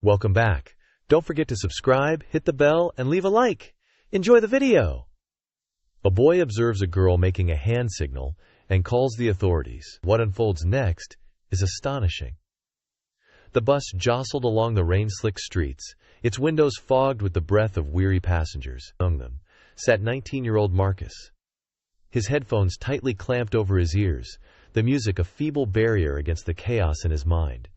Welcome back. Don't forget to subscribe, hit the bell, and leave a like. Enjoy the video. A boy observes a girl making a hand signal and calls the authorities. What unfolds next is astonishing. The bus jostled along the rain-slicked streets, its windows fogged with the breath of weary passengers. Among them sat 19-year-old Marcus. His headphones tightly clamped over his ears, the music a feeble barrier against the chaos in his mind.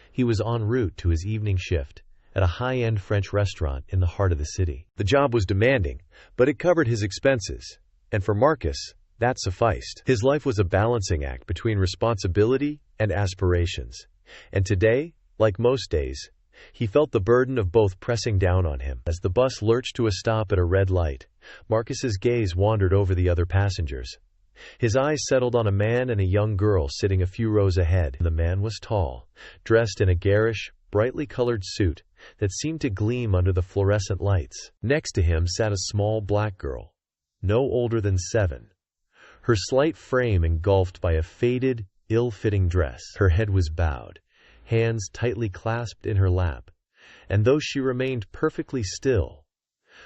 He was en route to his evening shift at a high-end French restaurant in the heart of the city. The job was demanding, but it covered his expenses, and for Marcus, that sufficed. His life was a balancing act between responsibility and aspirations, and today, like most days, he felt the burden of both pressing down on him. As the bus lurched to a stop at a red light, Marcus's gaze wandered over the other passengers. His eyes settled on a man and a young girl sitting a few rows ahead. The man was tall, dressed in a garish, brightly colored suit that seemed to gleam under the fluorescent lights. Next to him sat a small black girl, no older than 7. Her slight frame engulfed by a faded, ill-fitting dress. Her head was bowed, hands tightly clasped in her lap, and though she remained perfectly still,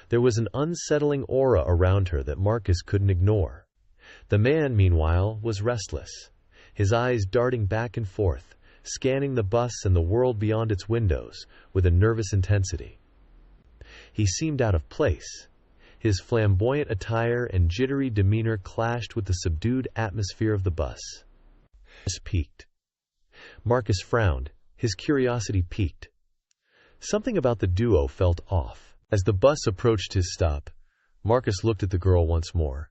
there was an unsettling aura around her that Marcus couldn't ignore. The man, meanwhile, was restless, his eyes darting back and forth, scanning the bus and the world beyond its windows with a nervous intensity. He seemed out of place. His flamboyant attire and jittery demeanor clashed with the subdued atmosphere of the bus. Piqued. Marcus frowned, his curiosity piqued. Something about the duo felt off. As the bus approached his stop, Marcus looked at the girl once more.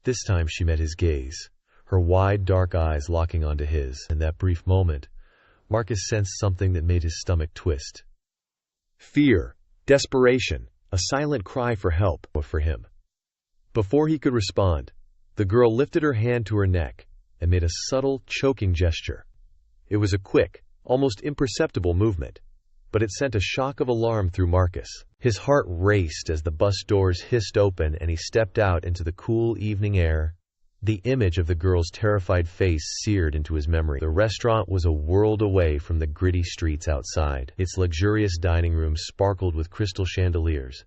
This time she met his gaze, her wide, dark eyes locking onto his. In that brief moment, Marcus sensed something that made his stomach twist. Fear, desperation, a silent cry for help for him. Before he could respond, the girl lifted her hand to her neck and made a subtle, choking gesture. It was a quick, almost imperceptible movement, but it sent a shock of alarm through Marcus. His heart raced as the bus doors hissed open and he stepped out into the cool evening air. The image of the girl's terrified face seared into his memory. The restaurant was a world away from the gritty streets outside. Its luxurious dining room sparkled with crystal chandeliers,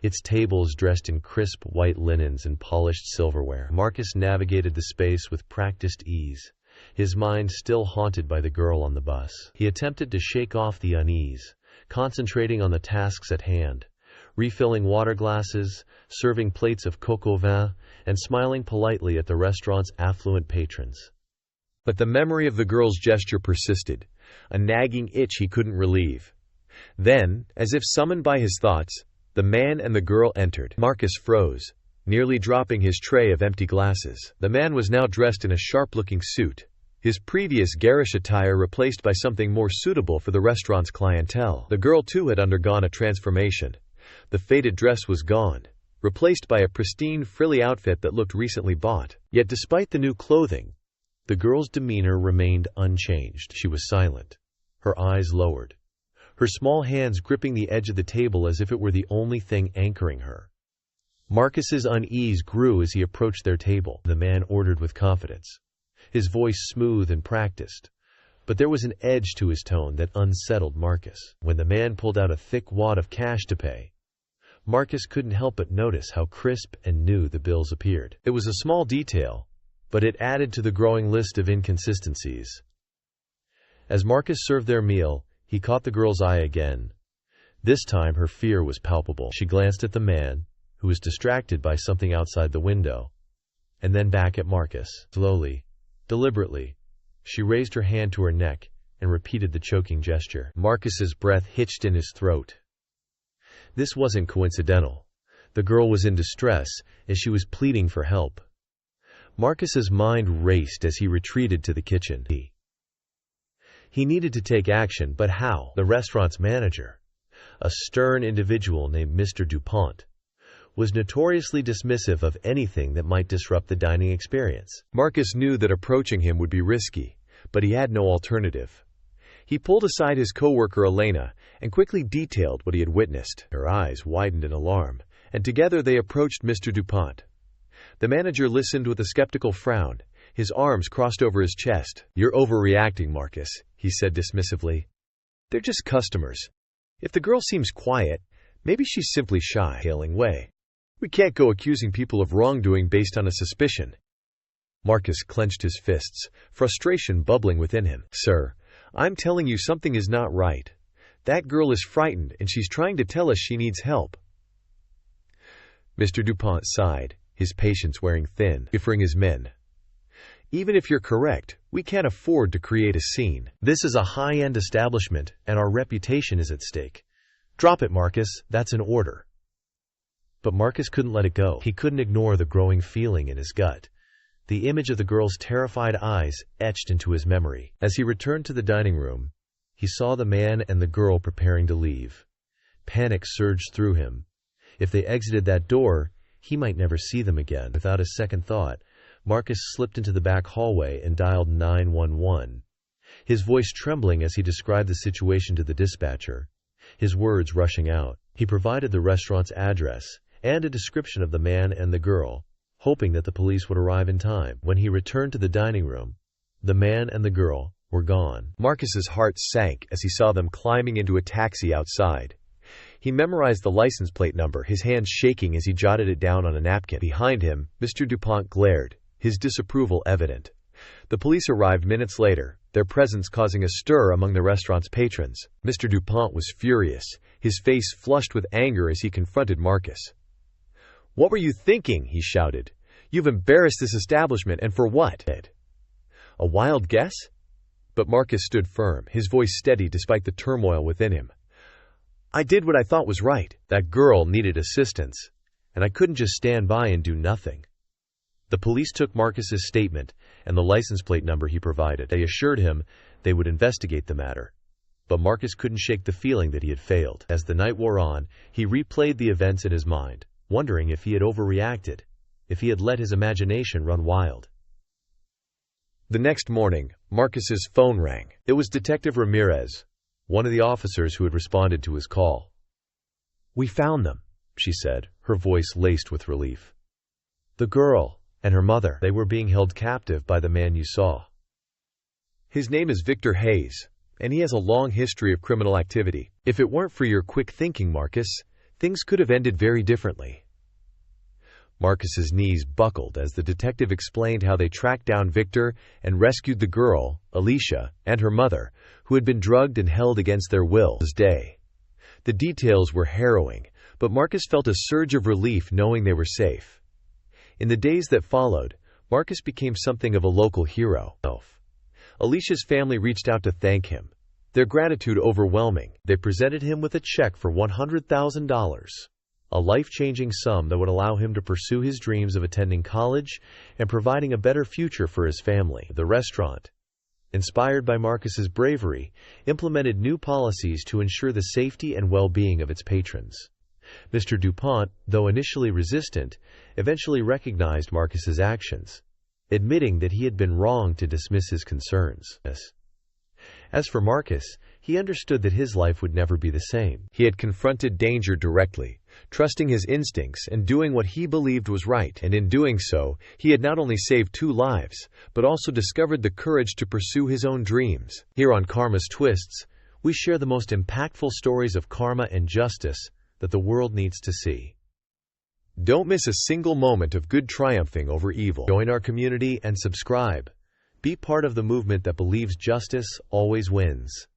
its tables dressed in crisp white linens and polished silverware. Marcus navigated the space with practiced ease, his mind still haunted by the girl on the bus. He attempted to shake off the unease, concentrating on the tasks at hand, refilling water glasses, serving plates of coq au vin, and smiling politely at the restaurant's affluent patrons. But the memory of the girl's gesture persisted, a nagging itch he couldn't relieve. Then, as if summoned by his thoughts, the man and the girl entered. Marcus froze, nearly dropping his tray of empty glasses. The man was now dressed in a sharp-looking suit, his previous garish attire replaced by something more suitable for the restaurant's clientele. The girl, too, had undergone a transformation. The faded dress was gone, replaced by a pristine, frilly outfit that looked recently bought. Yet despite the new clothing, the girl's demeanor remained unchanged. She was silent, her eyes lowered, her small hands gripping the edge of the table as if it were the only thing anchoring her. Marcus's unease grew as he approached their table. The man ordered with confidence, his voice smooth and practiced, but there was an edge to his tone that unsettled Marcus. When the man pulled out a thick wad of cash to pay, Marcus couldn't help but notice how crisp and new the bills appeared. It was a small detail, but it added to the growing list of inconsistencies. As Marcus served their meal, he caught the girl's eye again. This time her fear was palpable. She glanced at the man, who was distracted by something outside the window, and then back at Marcus. Slowly, deliberately, she raised her hand to her neck and repeated the choking gesture. Marcus's breath hitched in his throat. This wasn't coincidental. The girl was in distress, and she was pleading for help. Marcus's mind raced as he retreated to the kitchen. He needed to take action, but how? The restaurant's manager, a stern individual named Mr. Dupont, was notoriously dismissive of anything that might disrupt the dining experience. Marcus knew that approaching him would be risky, but he had no alternative. He pulled aside his coworker Elena and quickly detailed what he had witnessed. Her eyes widened in alarm, and together they approached Mr. Dupont. The manager listened with a skeptical frown, his arms crossed over his chest. "You're overreacting, Marcus," he said dismissively. They're just customers. If the girl seems quiet, maybe she's simply shy. Hailing way. We can't go accusing people of wrongdoing based on a suspicion. Marcus clenched his fists, frustration bubbling within him. Sir, I'm telling you something is not right. That girl is frightened and she's trying to tell us she needs help. Mr. DuPont sighed, his patience wearing thin, differing his men. Even if you're correct, we can't afford to create a scene. This is a high-end establishment, and our reputation is at stake. Drop it, Marcus. That's an order. But Marcus couldn't let it go. He couldn't ignore the growing feeling in his gut. The image of the girl's terrified eyes etched into his memory. As he returned to the dining room, he saw the man and the girl preparing to leave. Panic surged through him. If they exited that door, he might never see them again. Without a second thought, Marcus slipped into the back hallway and dialed 911. His voice trembling as he described the situation to the dispatcher, his words rushing out. He provided the restaurant's address and a description of the man and the girl, hoping that the police would arrive in time. When he returned to the dining room, the man and the girl were gone. Marcus's heart sank as he saw them climbing into a taxi outside. He memorized the license plate number, his hands shaking as he jotted it down on a napkin. Behind him, Mr. DuPont glared, his disapproval evident. The police arrived minutes later, their presence causing a stir among the restaurant's patrons. Mr. DuPont was furious, his face flushed with anger as he confronted Marcus. "What were you thinking?" he shouted. "You've embarrassed this establishment, and for what? A wild guess?" But Marcus stood firm, his voice steady despite the turmoil within him. "I did what I thought was right. That girl needed assistance, and I couldn't just stand by and do nothing." The police took Marcus's statement and the license plate number he provided. They assured him they would investigate the matter. But Marcus couldn't shake the feeling that he had failed. As the night wore on, he replayed the events in his mind, wondering if he had overreacted, if he had let his imagination run wild. The next morning, Marcus's phone rang. It was Detective Ramirez, one of the officers who had responded to his call. "We found them," she said, her voice laced with relief. "The girl and her mother, they were being held captive by the man you saw. His name is Victor Hayes, and he has a long history of criminal activity. If it weren't for your quick thinking, Marcus, things could have ended very differently." Marcus's knees buckled as the detective explained how they tracked down Victor and rescued the girl, Alicia, and her mother, who had been drugged and held against their will. The details were harrowing, but Marcus felt a surge of relief knowing they were safe. In the days that followed, Marcus became something of a local hero. Alicia's family reached out to thank him, their gratitude overwhelming. They presented him with a check for $100,000, a life-changing sum that would allow him to pursue his dreams of attending college and providing a better future for his family. The restaurant, inspired by Marcus's bravery, implemented new policies to ensure the safety and well-being of its patrons. Mr. DuPont, though initially resistant, eventually recognized Marcus's actions, admitting that he had been wrong to dismiss his concerns. As for Marcus, he understood that his life would never be the same. He had confronted danger directly, trusting his instincts and doing what he believed was right. And in doing so, he had not only saved 2 lives, but also discovered the courage to pursue his own dreams. Here on Karma's Twists, we share the most impactful stories of karma and justice that the world needs to see. Don't miss a single moment of good triumphing over evil. Join our community and subscribe. Be part of the movement that believes justice always wins.